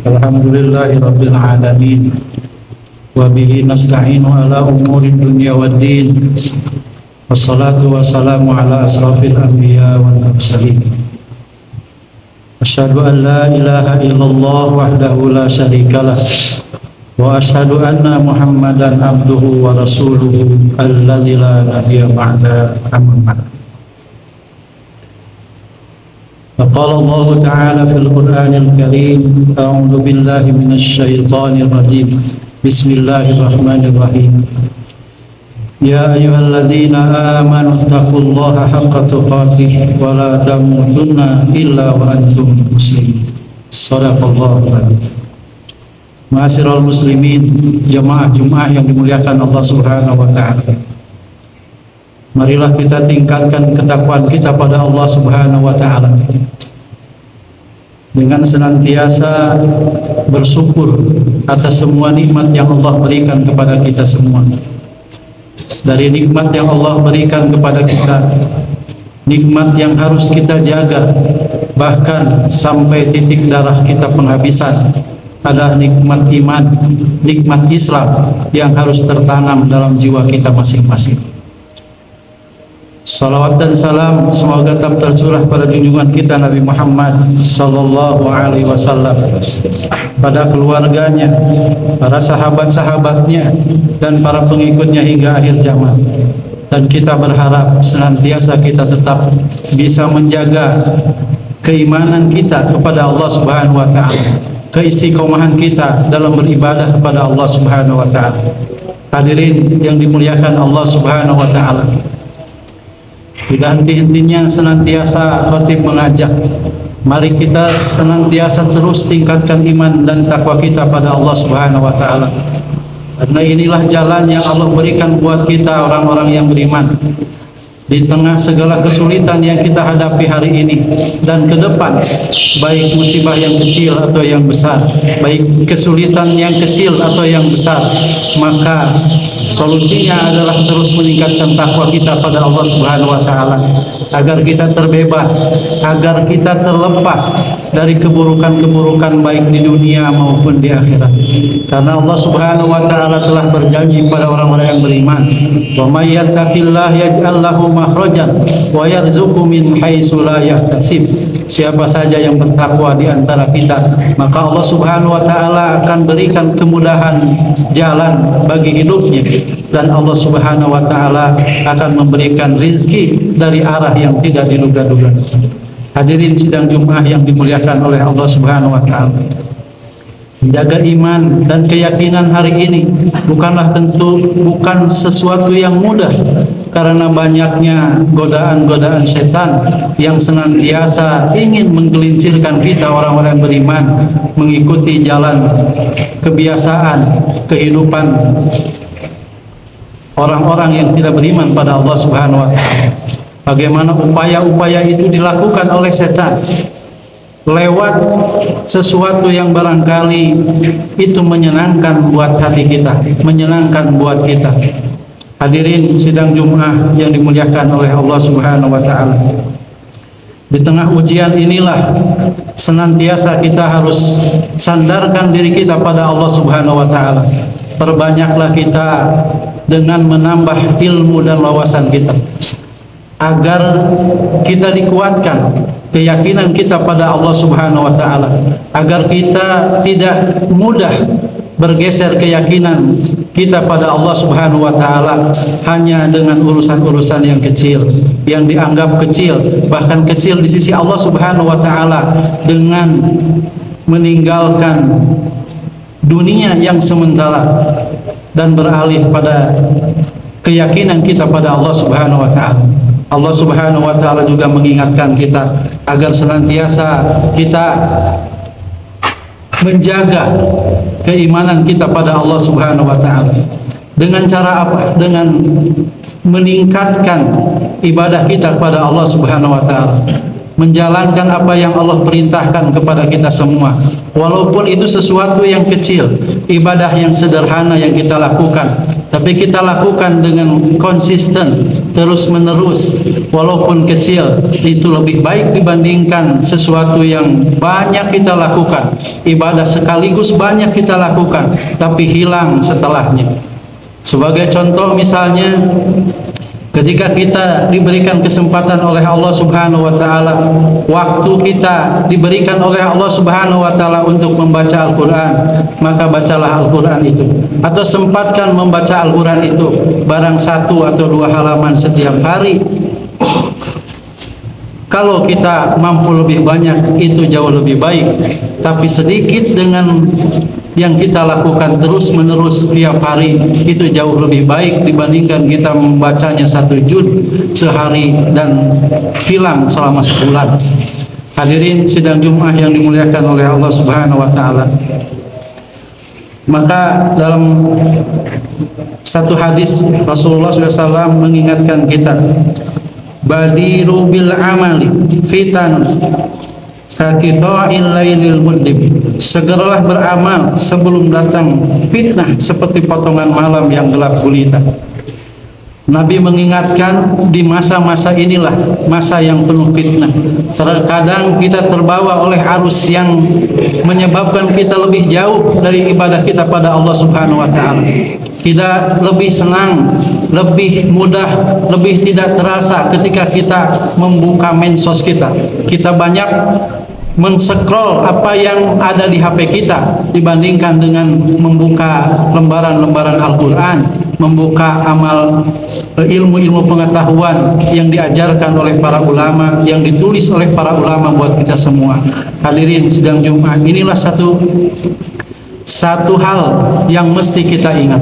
Alhamdulillahi Rabbil Alamin. Wa bihi nasta'inu ala umuri dunya waddin. Wassalatu wassalamu ala asrafil anbiya wal mursalin. Asyhadu an la ilaha illallah wahdahu la syarikalah. Wa asyhadu anna Muhammadan abduhu wa rasuluhu allazi la nabiyya ba'da Muhammad. فقال الله تعالى في القرآن الكريم أعوذ بالله من الشيطان الرجيم بسم الله الرحمن الرحيم يا أيها الذين آمنوا اتقوا الله حق تقاته ولا تموتن إلا وأنتم مسلمون صدق الله العظيم. Ma'asyiral muslimin, jemaah Jumat yang dimuliakan Allah Subhanahu wa taala. Marilah kita tingkatkan ketakwaan kita pada Allah Subhanahu wa taala dengan senantiasa bersyukur atas semua nikmat yang Allah berikan kepada kita semua. Dari nikmat yang Allah berikan kepada kita, nikmat yang harus kita jaga bahkan sampai titik darah kita penghabisan, adalah nikmat iman, nikmat Islam yang harus tertanam dalam jiwa kita masing-masing. Salawat dan salam semoga tetap tercurah pada junjungan kita Nabi Muhammad sallallahu alaihi wasallam, pada keluarganya, para sahabat-sahabatnya dan para pengikutnya hingga akhir zaman. Dan kita berharap senantiasa kita tetap bisa menjaga keimanan kita kepada Allah Subhanahu wa taala, keistiqomahan kita dalam beribadah kepada Allah Subhanahu wa taala. Hadirin yang dimuliakan Allah Subhanahu wa taala, tidak henti-hentinya senantiasa khatib mengajak, mari kita senantiasa terus tingkatkan iman dan takwa kita pada Allah Subhanahu wa taala. Karena inilah jalan yang Allah berikan buat kita orang-orang yang beriman. Di tengah segala kesulitan yang kita hadapi hari ini dan ke depan, baik musibah yang kecil atau yang besar, baik kesulitan yang kecil atau yang besar, maka solusinya adalah terus meningkatkan takwa kita pada Allah Subhanahu wa taala, agar kita terbebas, agar kita terlepas dari keburukan-keburukan baik di dunia maupun di akhirat. Karena Allah Subhanahu wa taala telah berjanji pada orang-orang yang beriman, "Wa may yattaqillaha yaj'al lahu makhrajan wa yarzuqhu min haitsu la yahtasib." Siapa saja yang bertakwa di antara kita, maka Allah Subhanahu wa taala akan berikan kemudahan jalan bagi hidupnya, dan Allah Subhanahu wa taala akan memberikan rizki dari arah yang tidak diduga-duga. Hadirin sidang Jumat yang dimuliakan oleh Allah Subhanahu wa taala, menjaga iman dan keyakinan hari ini bukan sesuatu yang mudah, karena banyaknya godaan-godaan setan yang senantiasa ingin menggelincirkan kita orang-orang beriman mengikuti jalan kebiasaan kehidupan orang-orang yang tidak beriman pada Allah Subhanahu wa taala. Bagaimana upaya-upaya itu dilakukan oleh setan lewat sesuatu yang barangkali itu menyenangkan buat hati kita, menyenangkan buat kita. Hadirin sidang Jumat yang dimuliakan oleh Allah Subhanahu wa taala, di tengah ujian inilah senantiasa kita harus sandarkan diri kita pada Allah Subhanahu wa taala. Perbanyaklah kita dengan menambah ilmu dan wawasan kita, agar kita dikuatkan keyakinan kita pada Allah Subhanahu wa taala, agar kita tidak mudah bergeser keyakinan kita pada Allah Subhanahu wa taala hanya dengan urusan-urusan yang kecil, yang dianggap kecil, bahkan kecil di sisi Allah Subhanahu wa taala, dengan meninggalkan dunia yang sementara dan beralih pada keyakinan kita pada Allah Subhanahu wa taala. Allah Subhanahu wa taala juga mengingatkan kita agar senantiasa kita menjaga keimanan kita pada Allah Subhanahu wa taala. Dengan cara apa? Dengan meningkatkan ibadah kita kepada Allah Subhanahu wa taala, menjalankan apa yang Allah perintahkan kepada kita semua, walaupun itu sesuatu yang kecil, ibadah yang sederhana yang kita lakukan, tapi kita lakukan dengan konsisten, terus menerus walaupun kecil itu lebih baik dibandingkan sesuatu yang banyak kita lakukan, ibadah sekaligus banyak kita lakukan tapi hilang setelahnya. Sebagai contoh misalnya, ketika kita diberikan kesempatan oleh Allah Subhanahu wa taala, waktu kita diberikan oleh Allah Subhanahu wa taala untuk membaca Al-Qur'an, maka bacalah Al-Qur'an itu, atau sempatkan membaca Al-Qur'an itu, barang 1 atau 2 halaman setiap hari. Kalau kita mampu lebih banyak, itu jauh lebih baik. Tapi sedikit dengan yang kita lakukan terus menerus tiap hari, itu jauh lebih baik dibandingkan kita membacanya 1 juz sehari dan hilang selama sebulan. Hadirin sidang Jumat yang dimuliakan oleh Allah Subhanahu wa taala. Maka dalam satu hadis Rasulullah SAW mengingatkan kita, badiru bil amali fitan kaqita'il lailil mudlim. Segeralah beramal sebelum datang fitnah seperti potongan malam yang gelap gulita. Nabi mengingatkan di masa-masa inilah masa yang penuh fitnah. Terkadang kita terbawa oleh arus yang menyebabkan kita lebih jauh dari ibadah kita pada Allah Subhanahu wa taala. Kita lebih senang, lebih mudah, lebih tidak terasa ketika kita membuka medsos kita. Kita banyak men-scroll apa yang ada di HP kita dibandingkan dengan membuka lembaran-lembaran Al-Quran, membuka amal ilmu-ilmu pengetahuan yang diajarkan oleh para ulama, yang ditulis oleh para ulama buat kita semua. Hadirin sidang Jumat, inilah satu hal yang mesti kita ingat.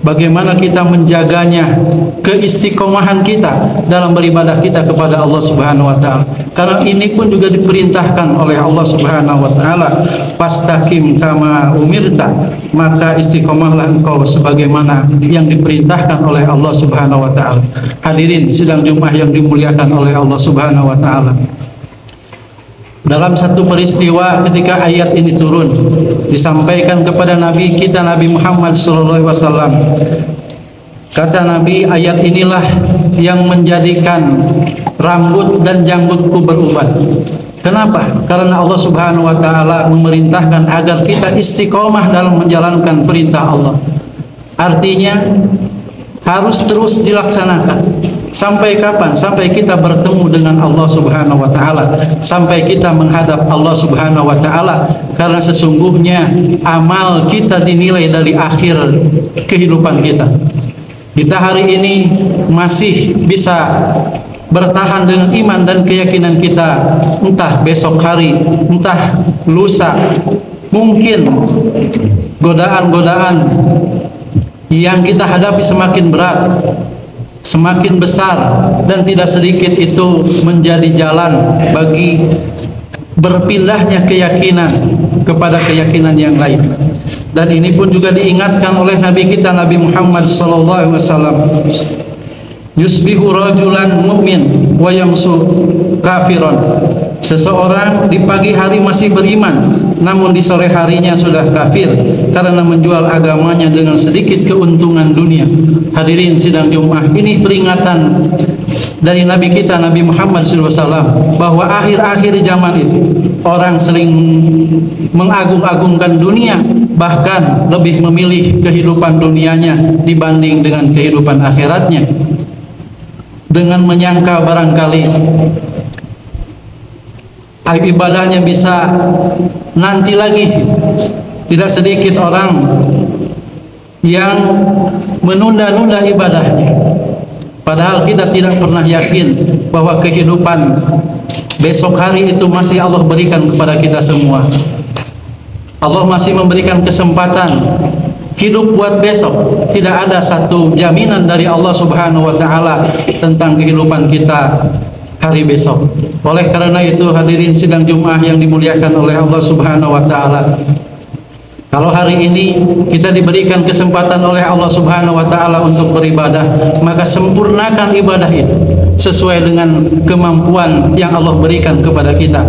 Bagaimana kita menjaganya, keistiqomahan kita dalam beribadah kita kepada Allah Subhanahu wa taala. Karena ini pun juga diperintahkan oleh Allah Subhanahu wa taala, fastaqim kama umirta, maka istiqomahlah engkau sebagaimana yang diperintahkan oleh Allah Subhanahu wa taala. Hadirin sidang Jumat yang dimuliakan oleh Allah Subhanahu wa taala. Dalam satu peristiwa ketika ayat ini turun, disampaikan kepada Nabi kita Nabi Muhammad SAW. Kata Nabi, ayat inilah yang menjadikan rambut dan janggutku berubat. Kenapa? Karena Allah Subhanahu wa taala memerintahkan agar kita istiqomah dalam menjalankan perintah Allah. Artinya harus terus dilaksanakan. Sampai kapan? Sampai kita bertemu dengan Allah Subhanahu wa taala, sampai kita menghadap Allah Subhanahu wa taala. Karena sesungguhnya amal kita dinilai dari akhir kehidupan kita. Kita hari ini masih bisa bertahan dengan iman dan keyakinan kita, entah besok hari, entah lusa, mungkin godaan-godaan yang kita hadapi semakin berat, semakin besar, dan tidak sedikit itu menjadi jalan bagi berpindahnya keyakinan kepada keyakinan yang lain. Dan ini pun juga diingatkan oleh Nabi kita Nabi Muhammad SAW. Yusbihu rajulan mu'min wa yamsu kafiron. Seseorang di pagi hari masih beriman, namun di sore harinya sudah kafir karena menjual agamanya dengan sedikit keuntungan dunia. Hadirin sidang Jumat, ini peringatan dari Nabi kita Nabi Muhammad SAW bahwa akhir-akhir zaman itu orang sering mengagung-agungkan dunia, bahkan lebih memilih kehidupan dunianya dibanding dengan kehidupan akhiratnya, dengan menyangka barangkali ibadahnya bisa nanti lagi. Tidak sedikit orang yang menunda-nunda ibadahnya, padahal kita tidak pernah yakin bahwa kehidupan besok hari itu masih Allah berikan kepada kita semua. Allah masih memberikan kesempatan hidup buat besok. Tidak ada satu jaminan dari Allah Subhanahu wa taala tentang kehidupan kita hari besok. Oleh karena itu, hadirin sidang Jumat yang dimuliakan oleh Allah Subhanahu wa taala, kalau hari ini kita diberikan kesempatan oleh Allah Subhanahu wa taala untuk beribadah, maka sempurnakan ibadah itu sesuai dengan kemampuan yang Allah berikan kepada kita.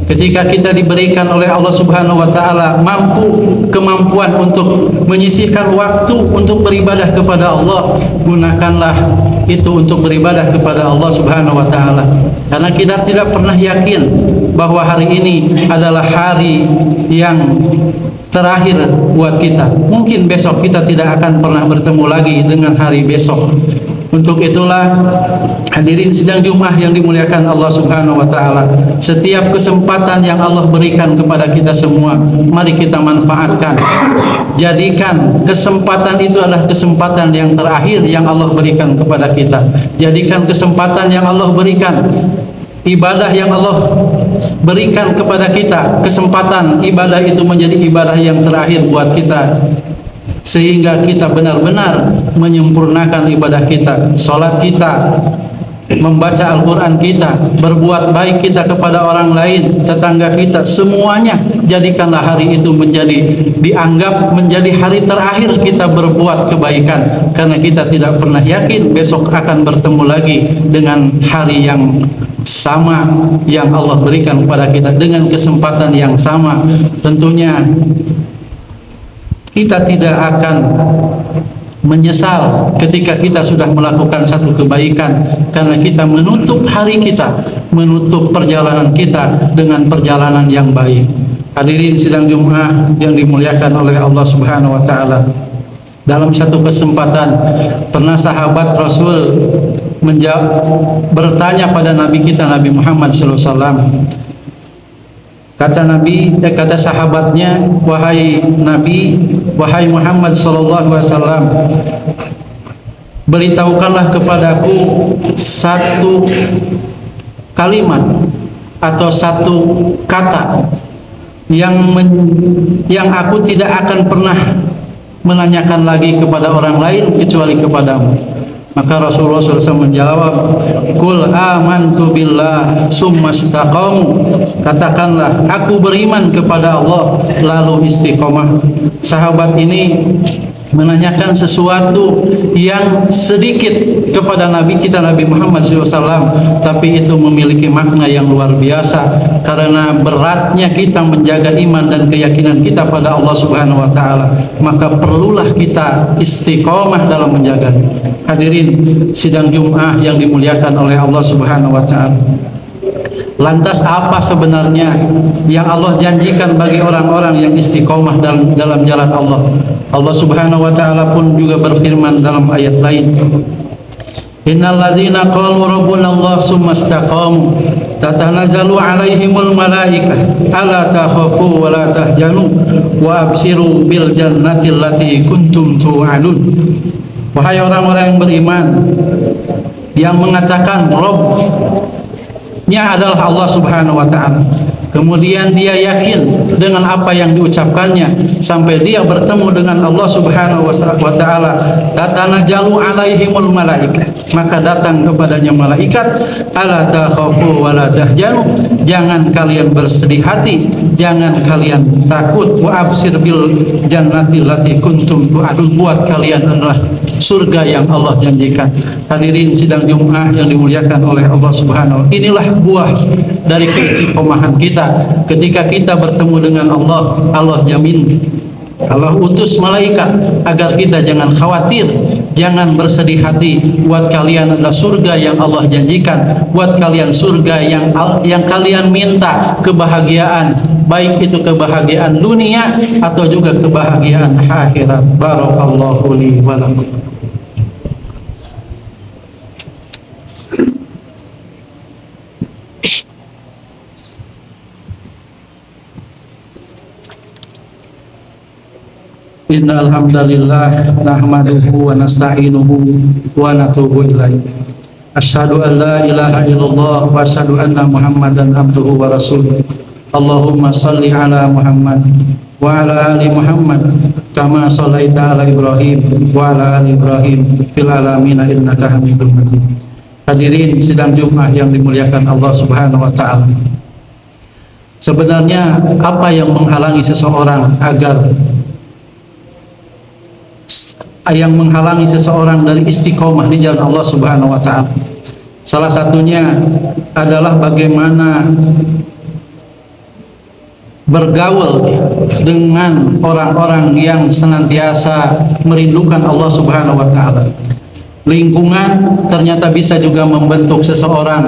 Ketika kita diberikan oleh Allah Subhanahu wa taala kemampuan untuk menyisihkan waktu untuk beribadah kepada Allah, gunakanlah itu untuk beribadah kepada Allah Subhanahu wa taala. Karena kita tidak pernah yakin bahwa hari ini adalah hari yang terakhir buat kita. Mungkin besok kita tidak akan pernah bertemu lagi dengan hari besok. Untuk itulah hadirin sidang Jumat yang dimuliakan Allah Subhanahu wa taala, setiap kesempatan yang Allah berikan kepada kita semua, mari kita manfaatkan. Jadikan kesempatan itu adalah kesempatan yang terakhir yang Allah berikan kepada kita. Jadikan kesempatan yang Allah berikan, ibadah yang Allah berikan kepada kita, kesempatan ibadah itu menjadi ibadah yang terakhir buat kita, sehingga kita benar-benar menyempurnakan ibadah kita, sholat kita, membaca Al-Quran kita, berbuat baik kita kepada orang lain, tetangga kita, semuanya. Jadikanlah hari itu dianggap menjadi hari terakhir kita berbuat kebaikan, karena kita tidak pernah yakin besok akan bertemu lagi dengan hari yang sama yang Allah berikan kepada kita, dengan kesempatan yang sama. Tentunya kita tidak akan menyesal ketika kita sudah melakukan satu kebaikan, karena kita menutup hari kita, menutup perjalanan kita dengan perjalanan yang baik. Hadirin sidang Jumat yang dimuliakan oleh Allah Subhanahu wa taala, dalam satu kesempatan pernah sahabat Rasul bertanya pada Nabi kita, Nabi Muhammad SAW. Kata sahabatnya, wahai Nabi, wahai Muhammad sallallahu alaihi wasallam, beritahukanlah kepadaku satu kalimat atau satu kata yang aku tidak akan pernah menanyakan lagi kepada orang lain kecuali kepadamu. Maka Rasulullah SAW menjawab, Qul amantu billah summa istaqamu. Katakanlah, aku beriman kepada Allah lalu istiqomah. Sahabat ini menanyakan sesuatu yang sedikit kepada Nabi kita, Nabi Muhammad SAW, tapi itu memiliki makna yang luar biasa, karena beratnya kita menjaga iman dan keyakinan kita pada Allah Subhanahu wa taala, maka perlulah kita istiqomah dalam menjaga. Hadirin sidang Jumat yang dimuliakan oleh Allah Subhanahu wa taala, lantas apa sebenarnya yang Allah janjikan bagi orang-orang yang istiqomah dalam jalan Allah? Allah Subhanahu wa taala pun juga berfirman dalam ayat lain, Innal ladzina qalu rabbuna Allah tsumma istaqamu tatanazzalu alaihimul malaikah alla takhafu wa la tahzanu wa abshiru bil jannati allati kuntum tu'adun. Wahai orang-orang yang beriman yang mengatakan Rabb-nya adalah Allah Subhanahu wa taala, kemudian dia yakin dengan apa yang diucapkannya sampai dia bertemu dengan Allah Subhanahu wa taala, tatanazzalu alaihimul malaikah, maka datang kepadanya malaikat, ala takhafu wa la tahzanu, jangan kalian bersedih hati, jangan kalian takut, wa absir bil jannati allati kuntum tu'adun, buat kalian adalah surga yang Allah janjikan. Hadirin sidang Jumat yang dimuliakan oleh Allah Subhanahu wa taala, inilah buah dari keistiqomahan kita. Ketika kita bertemu dengan Allah, Allah jamin, Allah utus malaikat agar kita jangan khawatir, jangan bersedih hati. Buat kalian adalah surga yang Allah janjikan, buat kalian surga yang kalian minta, kebahagiaan, baik itu kebahagiaan dunia atau juga kebahagiaan akhirat. Barakallahu li wa lakum. Innal hamdalillah nahmaduhu wa nasta'inuhu wa natubu ilaih. Asyhadu an la ilaha illallah wa asyhadu anna Muhammadan abduhu wa rasuluh. Allahumma shalli ala Muhammad wa ala ali Muhammad kama shallaita ala Ibrahim wa ala ali Ibrahim fil alamin innaka Hamidum Majid. Hadirin sidang Jumat yang dimuliakan Allah Subhanahu wa taala, sebenarnya apa yang menghalangi seseorang dari istiqomah di jalan Allah Subhanahu wa taala? Salah satunya adalah bagaimana bergaul dengan orang-orang yang senantiasa merindukan Allah Subhanahu wa taala. lingkungan ternyata bisa juga membentuk seseorang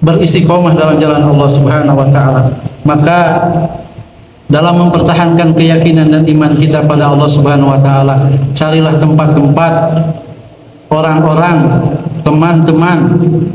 beristiqomah dalam jalan Allah Subhanahu wa taala. Maka dalam mempertahankan keyakinan dan iman kita pada Allah Subhanahu wa taala, carilah tempat-tempat, orang-orang, teman-teman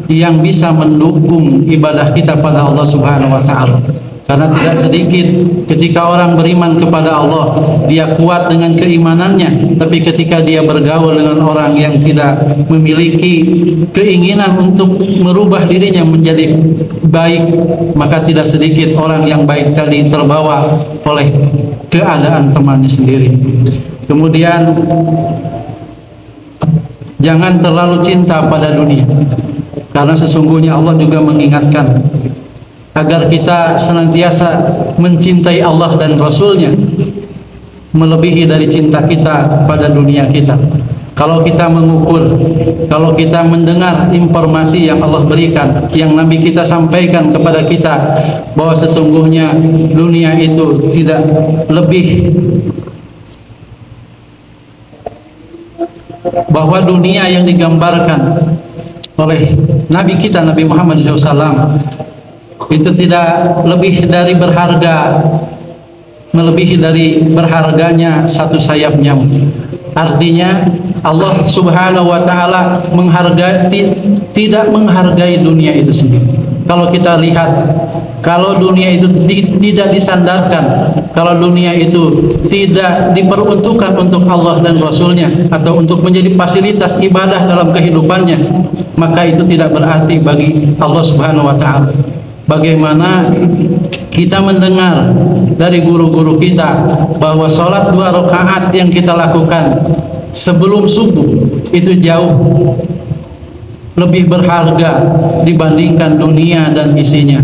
yang bisa mendukung ibadah kita pada Allah Subhanahu wa taala. Karena tidak sedikit ketika orang beriman kepada Allah, dia kuat dengan keimanannya, tapi ketika dia bergaul dengan orang yang tidak memiliki keinginan untuk merubah dirinya menjadi baik, maka tidak sedikit orang yang baik tadi terbawa oleh keadaan temannya sendiri. Kemudian jangan terlalu cinta pada dunia, karena sesungguhnya Allah juga mengingatkan agar kita senantiasa mencintai Allah dan Rasulnya melebihi dari cinta kita pada dunia kita. Kalau kita mengukur, kalau kita mendengar informasi yang Allah berikan, yang Nabi kita sampaikan kepada kita, bahwa sesungguhnya dunia itu tidak lebih, bahwa dunia yang digambarkan oleh Nabi kita Nabi Muhammad SAW itu tidak lebih dari berharga, melebihi dari berharganya satu sayap nyamuk. Artinya Allah Subhanahu wa taala tidak menghargai dunia itu sendiri. Kalau kita lihat, kalau dunia itu tidak disandarkan, kalau dunia itu tidak diperuntukkan untuk Allah dan Rasulnya, atau untuk menjadi fasilitas ibadah dalam kehidupannya, maka itu tidak berarti bagi Allah Subhanahu wa taala. Bagaimana kita mendengar dari guru-guru kita bahwa sholat 2 rakaat yang kita lakukan sebelum subuh itu jauh lebih berharga dibandingkan dunia dan isinya.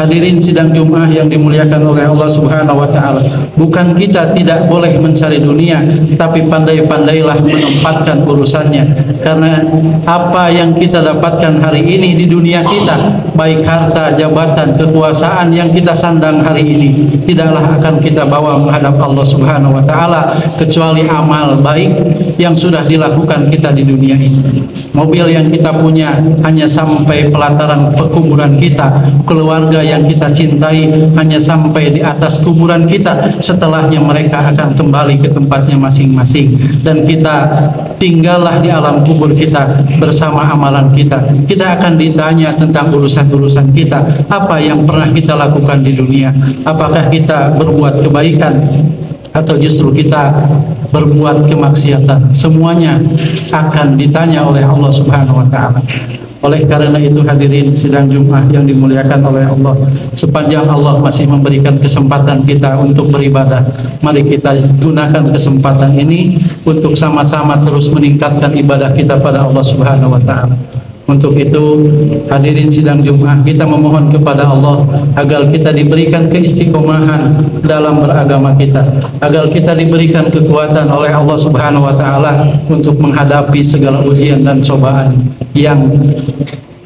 Hadirin sidang Jumat yang dimuliakan oleh Allah Subhanahu wa taala, bukan kita tidak boleh mencari dunia, tapi pandai-pandailah menempatkan urusannya. Karena apa yang kita dapatkan hari ini di dunia kita, baik harta, jabatan, kekuasaan yang kita sandang hari ini, tidaklah akan kita bawa menghadap Allah Subhanahu wa taala kecuali amal baik yang sudah dilakukan kita di dunia ini. Mobil yang kita punya hanya sampai pelataran pekuburan kita, keluarga yang kita cintai hanya sampai di atas kuburan kita, setelahnya mereka akan kembali ke tempatnya masing-masing, dan kita tinggallah di alam kubur kita bersama amalan kita. Kita akan ditanya tentang urusan-urusan kita, apa yang pernah kita lakukan di dunia, apakah kita berbuat kebaikan atau justru kita berbuat kemaksiatan. Semuanya akan ditanya oleh Allah Subhanahu wa taala. Oleh karena itu hadirin sidang Jumat yang dimuliakan oleh Allah, sepanjang Allah masih memberikan kesempatan kita untuk beribadah, mari kita gunakan kesempatan ini untuk sama-sama terus meningkatkan ibadah kita pada Allah Subhanahu wa taala. Untuk itu hadirin sidang Jumat, kita memohon kepada Allah agar kita diberikan keistiqomahan dalam beragama kita, agar kita diberikan kekuatan oleh Allah Subhanahu wa taala untuk menghadapi segala ujian dan cobaan yang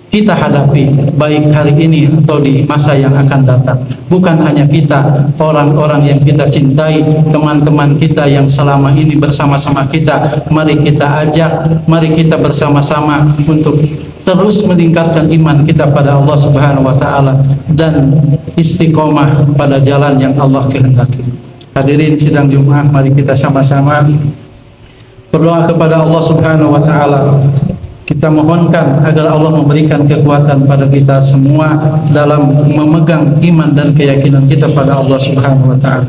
kita hadapi, baik hari ini atau di masa yang akan datang. Bukan hanya kita, orang-orang yang kita cintai, teman-teman kita yang selama ini bersama-sama kita, mari kita ajak, mari kita bersama-sama untuk terus meningkatkan iman kita pada Allah Subhanahu wa taala dan istiqomah pada jalan yang Allah kehendaki. Hadirin sidang Jumat, mari kita sama-sama berdoa kepada Allah Subhanahu wa taala. Kita mohonkan agar Allah memberikan kekuatan pada kita semua dalam memegang iman dan keyakinan kita pada Allah Subhanahu wa taala.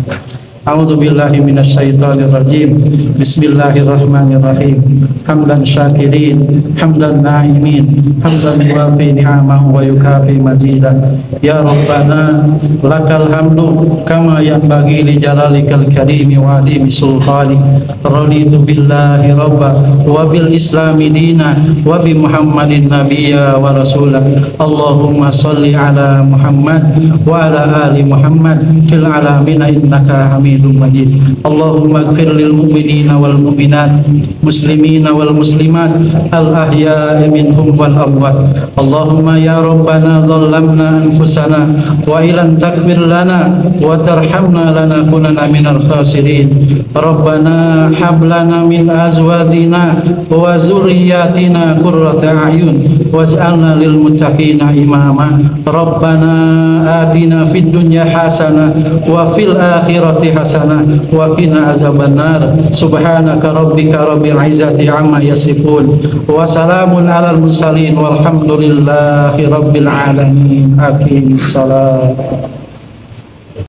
A'udzu billahi minasyaitonir rajim. Bismillahirrahmanirrahim. Hamdan syakirin, hamdan na'imin, hamdan yuwafi ni'amahu wa yukafi majidah. Ya Rabbana lakal hamdu kama yanbaghi li jalalikal karimi wa adimi sultani. Raditu billahi rabba wa bil islami dina wa bi Muhammadin nabiyya wa rasulah. Allahumma salli ala Muhammad wa ala ali Muhammad fil alamin innaka hamid Hamidum Majid. Allahumma ighfir lil mu'minina wal mu'minat, muslimina wal muslimat, al ahya'i minhum wal amwat. Allahumma ya Rabbana zalamna anfusana wa ilan takfir lana wa tarhamna lanakunanna minal khasirin. Rabbana hab lana min azwajina wa zurriyyatina qurrata a'yun waj'alna lil muttaqina imama. Rabbana atina fid dunya hasanah wa fil akhirati hasanah wa qina azabannar. Subhanaka rabbika rabbil izzati amma yasifun wa salamun alal mursalin walhamdulillahi rabbil alamin. Aqimis salat.